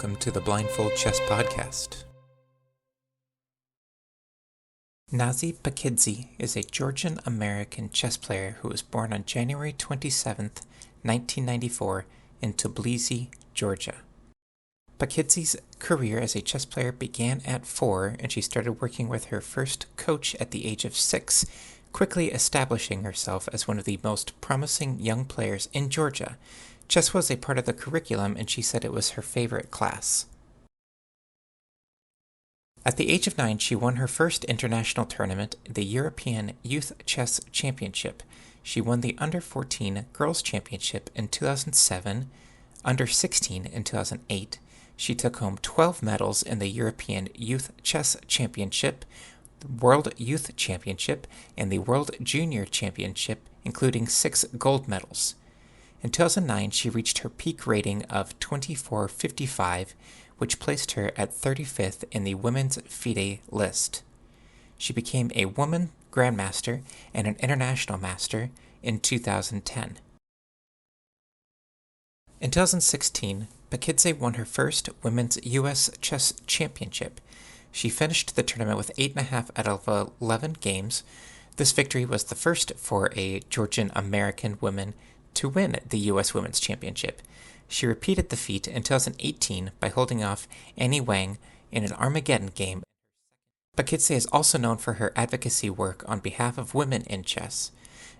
welcome to the Blindfold Chess Podcast. Nazi Paikidze is a Georgian-American chess player who was born on January 27, 1994 in Tbilisi, Georgia. Paikidze's career as a chess player began at 4, and she started working with her first coach at the age of 6, quickly establishing herself as one of the most promising young players in Georgia. Chess was a part of the curriculum, and she said it was her favorite class. At the age of 9, she won her first international tournament, the European Youth Chess Championship. She won the Under-14 Girls Championship in 2007, Under-16 in 2008. She took home 12 medals in the European Youth Chess Championship, the World Youth Championship, and the World Junior Championship, including 6 gold medals. In 2009, she reached her peak rating of 2455, which placed her at 35th in the women's FIDE list. She became a woman Grandmaster and an international master in 2010. In 2016, Paikidze won her first women's U.S. Chess Championship. She finished the tournament with 8.5 out of 11 games. This victory was the first for a Georgian-American woman to win the U.S. Women's Championship. She repeated the feat in 2018 by holding off Annie Wang in an Armageddon game. Paikidze is also known for her advocacy work on behalf of women in chess.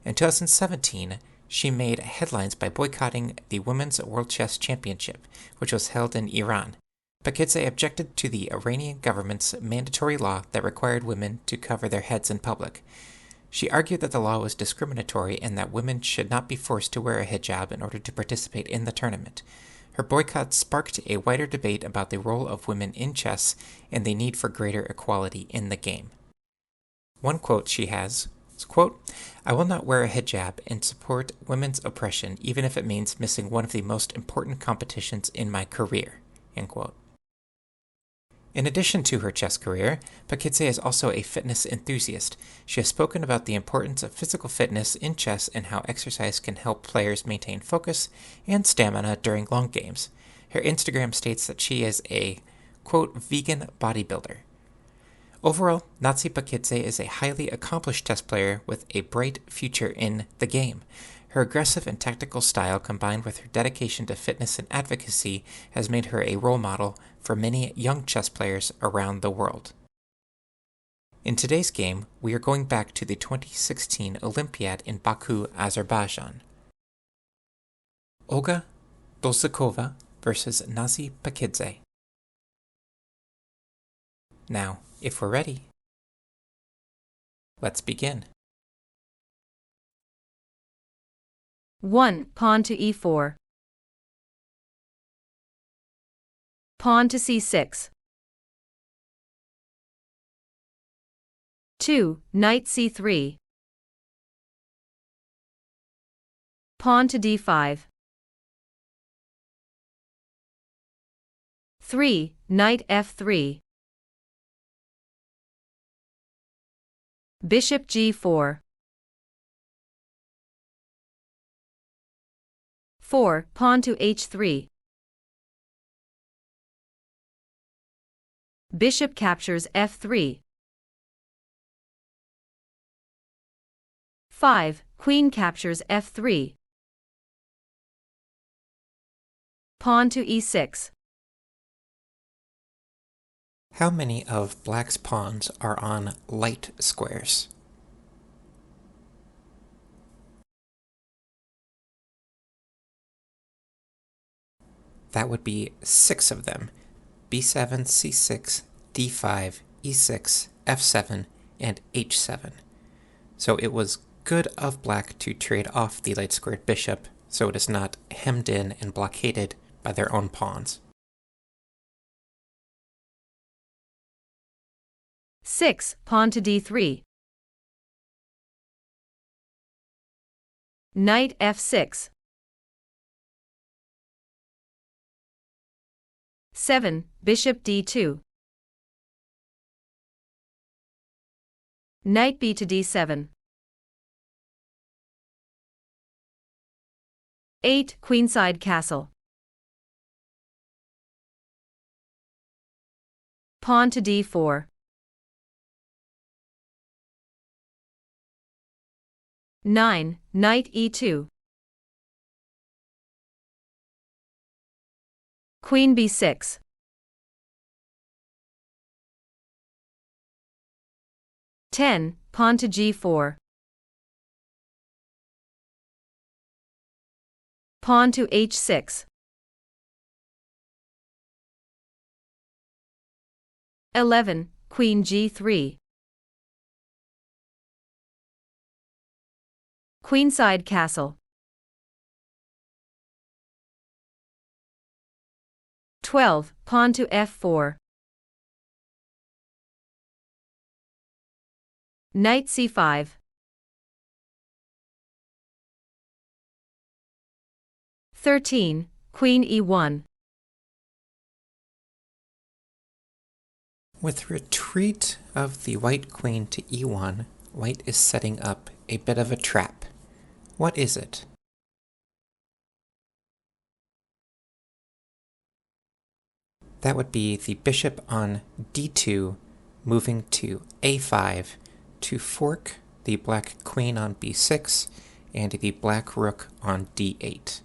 In 2017, she made headlines by boycotting the Women's World Chess Championship, which was held in Iran. Paikidze objected to the Iranian government's mandatory law that required women to cover their heads in public. She argued that the law was discriminatory and that women should not be forced to wear a hijab in order to participate in the tournament. Her boycott sparked a wider debate about the role of women in chess and the need for greater equality in the game. One quote she has is, quote, "I will not wear a hijab and support women's oppression even if it means missing one of the most important competitions in my career," end quote. In addition to her chess career, Paikidze is also a fitness enthusiast. She has spoken about the importance of physical fitness in chess and how exercise can help players maintain focus and stamina during long games. Her Instagram states that she is a, quote, vegan bodybuilder. Overall, Nazi Paikidze is a highly accomplished chess player with a bright future in the game. Her aggressive and tactical style, combined with her dedication to fitness and advocacy, has made her a role model for many young chess players around the world. In today's game, we are going back to the 2016 Olympiad in Baku, Azerbaijan. Olga Dolzhikova versus Nazi Paikidze. Now, if we're ready, let's begin. 1. Pawn to e4. Pawn to c6. 2. Knight c3. Pawn to d5. 3. Knight f3. Bishop g4. 4. Pawn to h3. Bishop captures f3. 5. Queen captures f3. Pawn to e6. How many of Black's pawns are on light squares? That would be 6 of them: b7, c6, d5, e6, f7, and h7. So it was good of Black to trade off the light squared bishop so it is not hemmed in and blockaded by their own pawns. 6. Pawn to d3. Knight f6. 7. Bishop d2. Knight b to d7. 8. Queenside castle. pawn to d4. 9, knight e2. Queen b6. Ten, pawn to g4. Pawn to h6. 11, queen g3. Queenside castle. 12, pawn to f4. Knight c5. 13, queen e1. With retreat of the white queen to e1, white is setting up a bit of a trap. What is it? That would be the bishop on d2 moving to a5 to fork the black queen on b6 and the black rook on d8.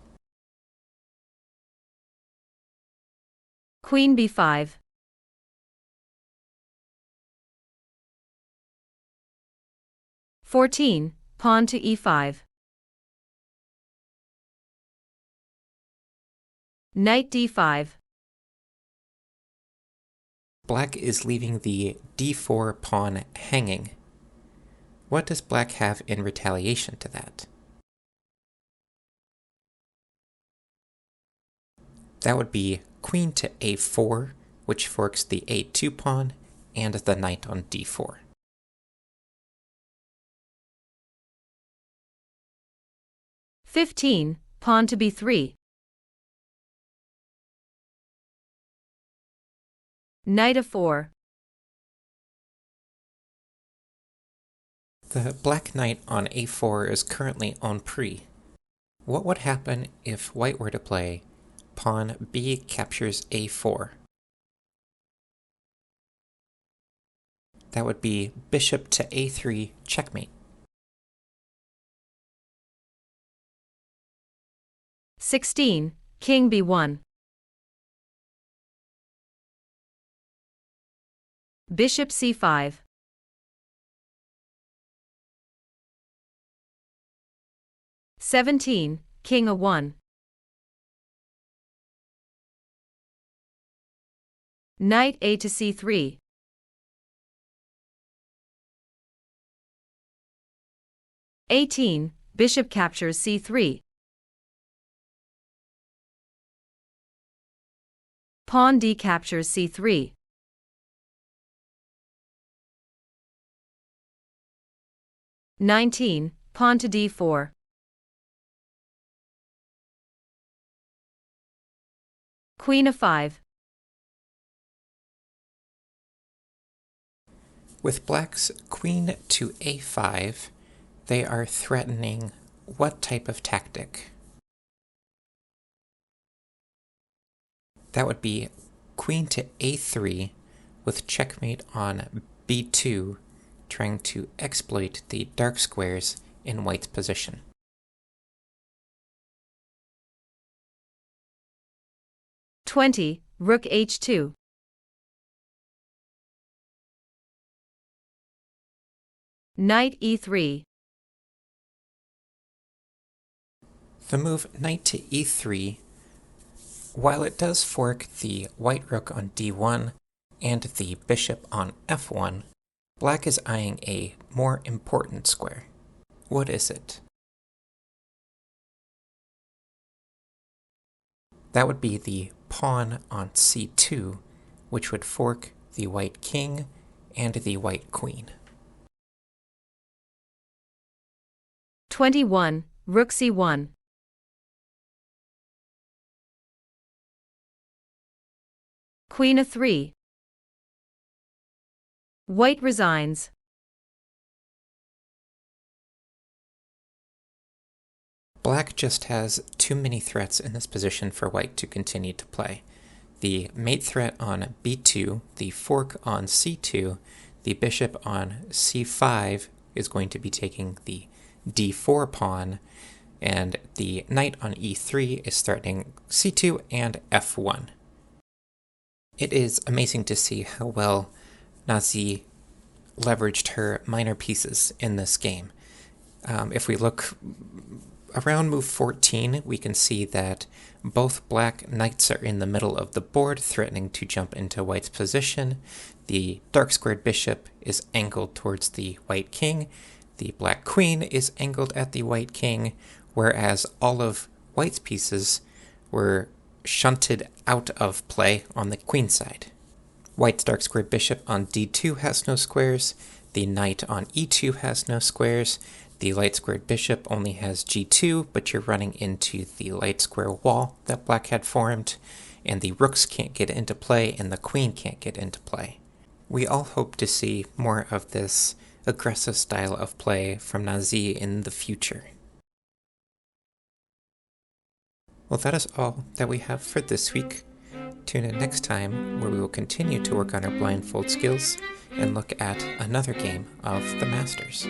Queen b5. 14, pawn to e5. Knight d5. Black is leaving the d4 pawn hanging. What does black have in retaliation to that? That would be queen to a4, which forks the a2 pawn and the knight on d4. 15, pawn to b3. Knight a4. The black knight on a4 is currently en prise. What would happen if white were to play pawn b captures a4? That would be bishop to a3 checkmate. 16, king b1. Bishop c5. 17, king a1. Knight a to c3. 18, bishop captures c3. Pawn d captures c3. 19, pawn to d4. Queen a5. With black's queen to a5, they are threatening what type of tactic? That would be queen to a3 with checkmate on b2, trying to exploit the dark squares in white's position. Twenty, rook h2. Knight e3. The move knight to e3, while it does fork the white rook on d1 and the bishop on f1, black is eyeing a more important square. What is it? That would be the pawn on c2, which would fork the white king and the white queen. 21, rook c1. Queen a3. White resigns. Black just has too many threats in this position for white to continue to play. the mate threat on b2, the fork on c2, the bishop on c5 is going to be taking the d4 pawn, and the knight on e3 is threatening c2 and f1. It is amazing to see how well Nazi leveraged her minor pieces in this game. If we look around move 14, we can see that both black knights are in the middle of the board, threatening to jump into white's position. The dark squared bishop is angled towards the white king. The black queen is angled at the white king, whereas all of white's pieces were shunted out of play on the queen side. White's dark squared bishop on d2 has no squares. The knight on e2 has no squares. The light squared bishop only has g2, but you're running into the light square wall that black had formed, and the rooks can't get into play, and the queen can't get into play. We all hope to see more of this aggressive style of play from Nazi in the future. Well, that is all that we have for this week. Tune in next time, where we will continue to work on our blindfold skills and look at another game of the Masters.